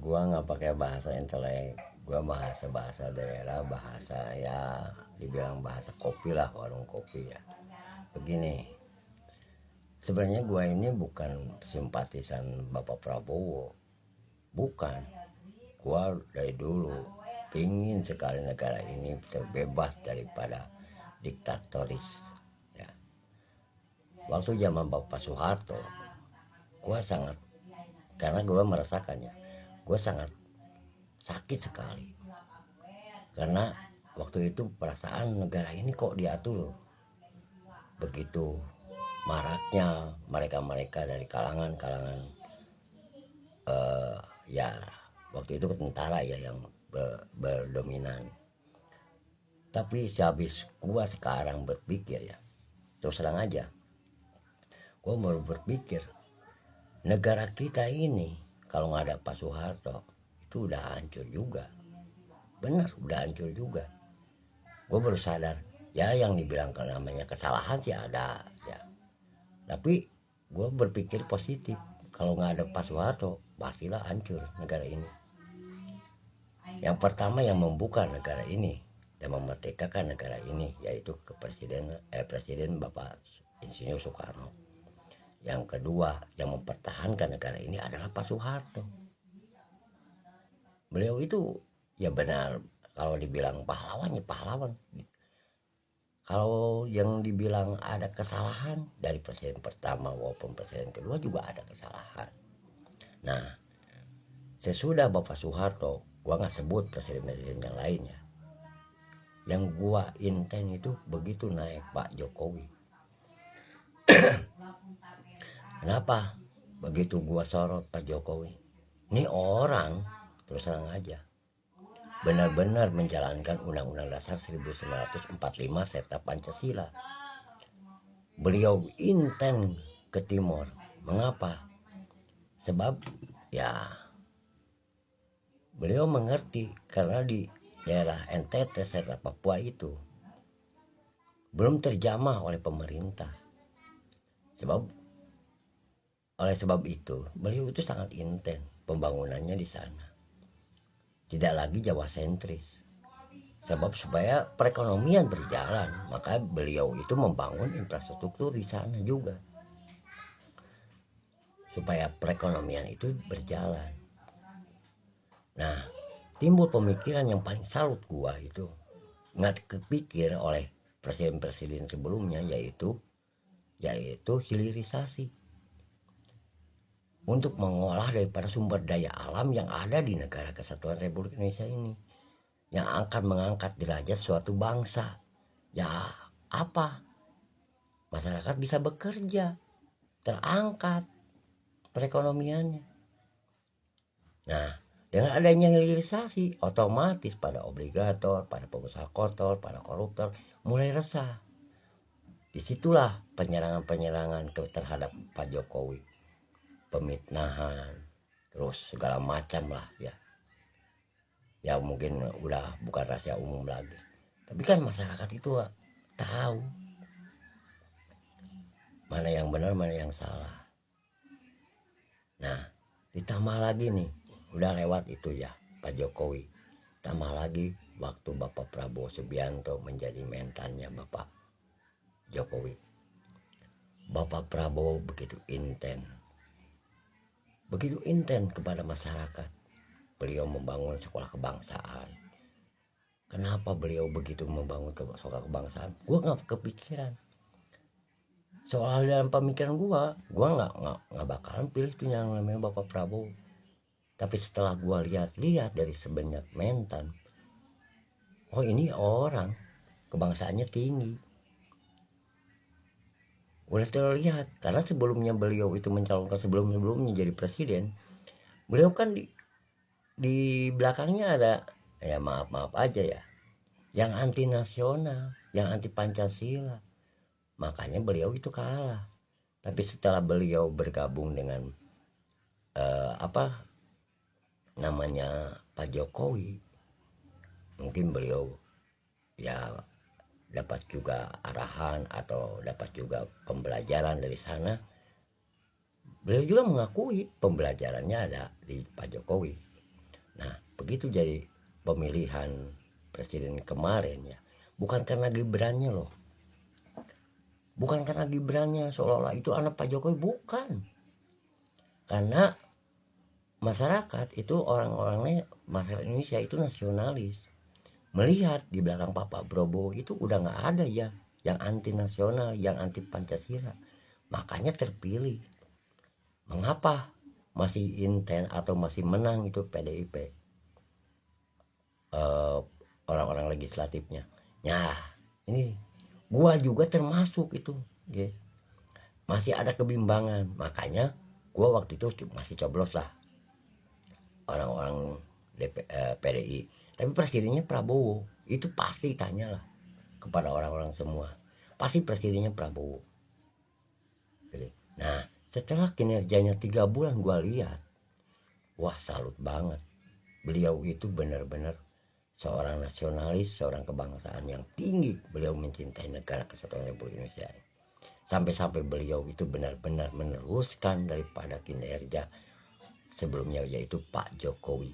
Gua nggak pakai bahasa intelek, gua bahasa daerah, bahasa ya dibilang bahasa kopi lah, warung kopi ya. Begini, sebenarnya gua ini bukan simpatisan Bapak Prabowo, bukan. Gua dari dulu pingin sekali negara ini terbebas daripada diktatoris ya. Waktu zaman Bapak Soeharto, gua sangat, karena gua merasakannya, gua sangat sakit sekali karena waktu itu perasaan negara ini kok diatur begitu maraknya mereka-mereka dari kalangan-kalangan ya waktu itu tentara ya yang berdominan. Tapi sehabis gua sekarang berpikir ya, terus terang aja, gua mau berpikir negara kita ini kalau nggak ada Pak Soeharto itu udah hancur juga. Bener, udah hancur juga. Gue baru sadar, ya yang dibilang namanya kesalahan sih ada ya. Tapi gue berpikir positif, kalau nggak ada Pak Soeharto pastilah hancur negara ini. Yang pertama yang membuka negara ini dan memerdekakan negara ini yaitu Presiden Bapak Insinyur Soekarno. Yang kedua yang mempertahankan negara ini adalah Pak Soeharto. Beliau itu ya benar, kalau dibilang pahlawan ya pahlawan. Kalau yang dibilang ada kesalahan dari presiden pertama maupun presiden kedua juga ada kesalahan. Nah, sesudah Bapak Soeharto, gua nggak sebut presiden-presiden yang lainnya. Yang gua inten itu begitu naik Pak Jokowi. Kenapa? Begitu gua sorot Pak Jokowi, ini orang terus terang aja benar-benar menjalankan Undang-Undang Dasar 1945 serta Pancasila. Beliau inten ke Timur. Mengapa? Sebab ya beliau mengerti karena di daerah NTT serta Papua itu belum terjamah oleh pemerintah. Oleh sebab itu beliau itu sangat inten pembangunannya di sana. Tidak lagi Jawa sentris. Sebab supaya perekonomian berjalan, maka beliau itu membangun infrastruktur di sana juga. Supaya perekonomian itu berjalan. Nah, timbul pemikiran yang paling salut gua itu nggak kepikir oleh presiden-presiden sebelumnya yaitu hilirisasi. Untuk mengolah daripada sumber daya alam yang ada di negara Kesatuan Republik Indonesia ini, yang akan mengangkat derajat suatu bangsa. Ya apa? Masyarakat bisa bekerja, terangkat perekonomiannya. Nah, dengan adanya hilirisasi, otomatis pada obligator, pada pengusaha kotor, pada koruptor mulai resah. Disitulah penyerangan-penyerangan terhadap Pak Jokowi, pemitnahan, terus segala macam lah ya. Ya mungkin udah bukan rahasia umum lagi. Tapi kan masyarakat itu tahu mana yang benar, mana yang salah. Nah, ditambah lagi nih, udah lewat itu ya Pak Jokowi. Tambah lagi waktu Bapak Prabowo Subianto menjadi mentannya Bapak Jokowi. Bapak Prabowo begitu inten kepada masyarakat. Beliau membangun sekolah kebangsaan. Kenapa beliau begitu membangun sekolah kebangsaan? Gue nggak kepikiran. Soal dalam pemikiran gue nggak bakalan pilih tuh yang namanya Bapak Prabowo. Tapi setelah gue lihat dari sebanyak mentan, oh ini orang kebangsaannya tinggi. Udah terlihat karena sebelumnya beliau itu mencalonkan sebelumnya jadi presiden, beliau kan di belakangnya ada ya maaf aja ya yang anti nasional, yang anti Pancasila. Makanya beliau itu kalah. Tapi setelah beliau bergabung dengan Pak Jokowi, mungkin beliau ya dapat juga arahan atau dapat juga pembelajaran dari sana. Beliau juga mengakui pembelajarannya ada di Pak Jokowi. Nah, begitu jadi pemilihan presiden kemarin ya, bukan karena Gibrannya loh. Bukan karena Gibrannya seolah-olah itu anak Pak Jokowi, bukan. Karena masyarakat itu orang-orangnya, masyarakat Indonesia itu nasionalis. Melihat di belakang Pak Prabowo itu udah nggak ada ya yang anti nasional, yang anti Pancasila. Makanya terpilih. Mengapa masih inten atau masih menang itu PDIP, orang-orang legislatifnya. Nah, ini gua juga termasuk itu, ya. Masih ada kebimbangan, makanya gua waktu itu masih coblos lah orang-orang PDI. Tapi presidennya Prabowo, itu pasti tanyalah kepada orang-orang semua, pasti presidennya Prabowo. Nah, setelah kinerjanya 3 bulan gua lihat, wah salut banget. Beliau itu benar-benar seorang nasionalis, seorang kebangsaan yang tinggi. Beliau mencintai negara kesatuan Republik Indonesia. Sampai-sampai beliau itu benar-benar meneruskan daripada kinerja sebelumnya, yaitu Pak Jokowi,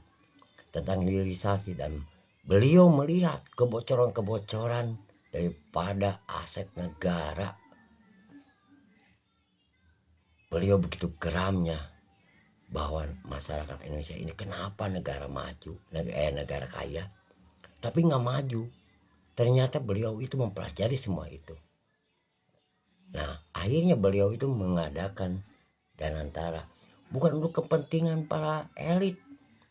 tentang hilirisasi. Dan beliau melihat kebocoran-kebocoran daripada aset negara. Beliau begitu geramnya bahwa masyarakat Indonesia ini kenapa negara maju, negara kaya, tapi nggak maju. Ternyata beliau itu mempelajari semua itu. Nah, akhirnya beliau itu mengadakan Danantara, bukan untuk kepentingan para elit.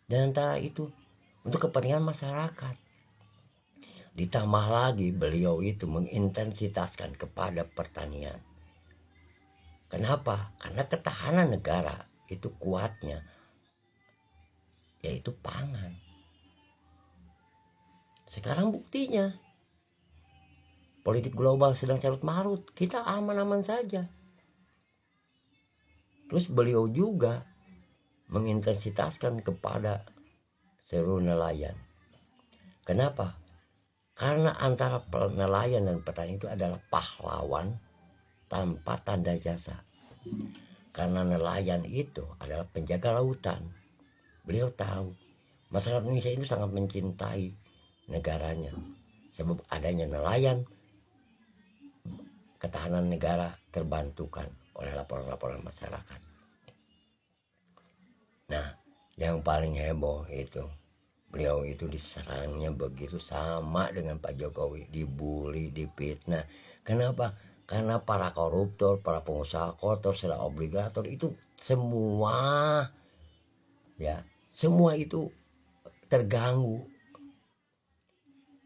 Danantara itu untuk kepentingan masyarakat. Ditambah lagi beliau itu mengintensitaskan kepada pertanian. Kenapa? Karena ketahanan negara itu kuatnya yaitu pangan. Sekarang buktinya politik global sedang carut marut, kita aman-aman saja. Terus beliau juga mengintensitaskan kepada seluruh nelayan. Kenapa? Karena antara nelayan dan petani itu adalah pahlawan tanpa tanda jasa. Karena nelayan itu adalah penjaga lautan. Beliau tahu masyarakat Indonesia itu sangat mencintai negaranya. Sebab adanya nelayan, ketahanan negara terbantukan oleh laporan-laporan masyarakat. Nah, yang paling heboh itu beliau itu diserangnya begitu sama dengan Pak Jokowi, dibully, difitnah. Kenapa? Karena para koruptor, para pengusaha kotor, serta obligator itu semua ya, semua itu terganggu.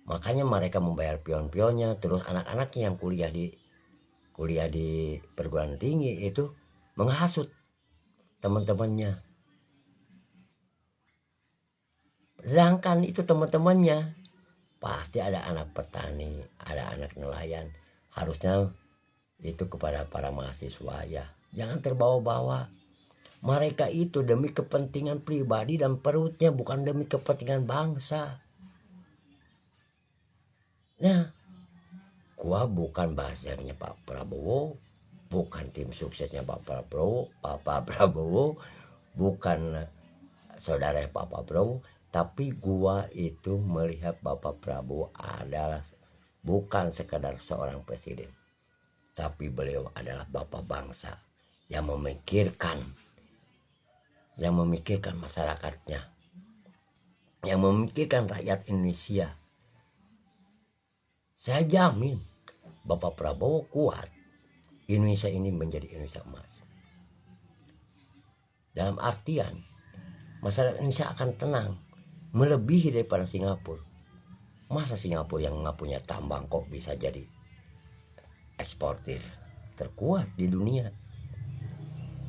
Makanya mereka membayar pion-pionnya, terus anak-anaknya yang kuliah di perguruan tinggi itu menghasut teman-temannya. Sedangkan itu teman-temannya pasti ada anak petani, ada anak nelayan. Harusnya itu kepada para mahasiswa ya, jangan terbawa-bawa. Mereka itu demi kepentingan pribadi dan perutnya, bukan demi kepentingan bangsa. Nah, gua bukan bahasanya Pak Prabowo, bukan tim suksesnya Pak Prabowo, bukan saudara Pak Prabowo, tapi gua itu melihat Bapak Prabowo adalah bukan sekadar seorang presiden, tapi beliau adalah bapak bangsa yang memikirkan masyarakatnya, yang memikirkan rakyat Indonesia. Saya jamin Bapak Prabowo kuat, Indonesia ini menjadi Indonesia emas. Dalam artian masyarakat Indonesia akan tenang, melebihi daripada Singapura. Masa Singapura yang nggak punya tambang kok bisa jadi eksportir terkuat di dunia?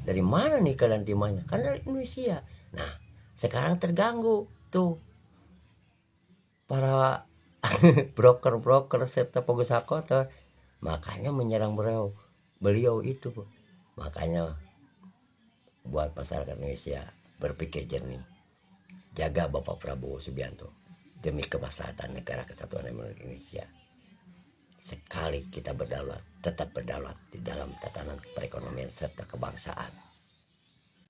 Dari mana nih kalian timahnya? Kan dari Indonesia. Nah, sekarang terganggu tuh para broker-broker serta pengusaha kotor. Makanya menyerang beliau itu. Makanya buat masyarakat Indonesia berpikir jernih. Jaga Bapak Prabowo Subianto demi kemaslahatan negara kesatuan Republik Indonesia. Sekali kita berdaulat, tetap berdaulat di dalam tatanan perekonomian serta kebangsaan.